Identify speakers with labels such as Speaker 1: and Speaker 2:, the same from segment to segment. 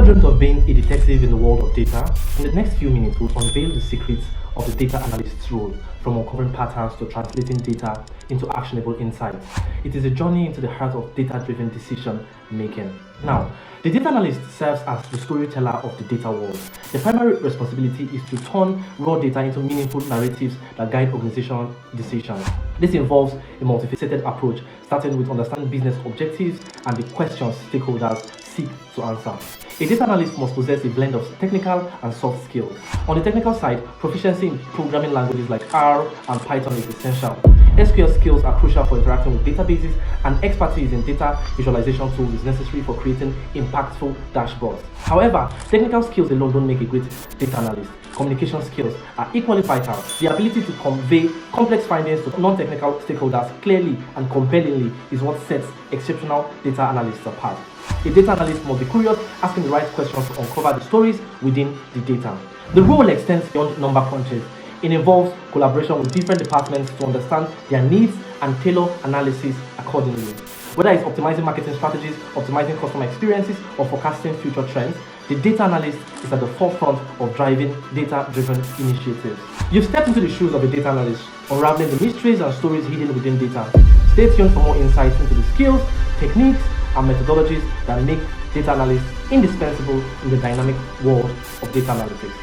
Speaker 1: dreamt of being a detective in the world of data? In the next few minutes, we'll unveil the secrets of the data analyst's role, from uncovering patterns to translating data into actionable insights. It is a journey into the heart of data-driven decision making. Now, the data analyst serves as the storyteller of the data world. The primary responsibility is to turn raw data into meaningful narratives that guide organizational decisions. This involves a multifaceted approach, starting with understanding business objectives and the questions stakeholders seek to answer. A data analyst must possess a blend of technical and soft skills. On the technical side, proficiency in programming languages like R and Python is essential. SQL skills are crucial for interacting with databases, and expertise in data visualization tools is necessary for creating impactful dashboards. However, technical skills alone don't make a great data analyst. Communication skills are equally vital. The ability to convey complex findings to non-technical stakeholders clearly and compellingly is what sets exceptional data analysts apart. A data analyst must be curious, asking the right questions to uncover the stories within the data. The role extends beyond number crunches. It involves collaboration with different departments to understand their needs and tailor analysis accordingly. Whether it's optimizing marketing strategies, optimizing customer experiences, or forecasting future trends, the data analyst is at the forefront of driving data-driven initiatives. You've stepped into the shoes of a data analyst, unraveling the mysteries and stories hidden within data. Stay tuned for more insights into the skills, techniques, and methodologies that make data analysts indispensable in the dynamic world of data analytics.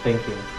Speaker 1: Thank you.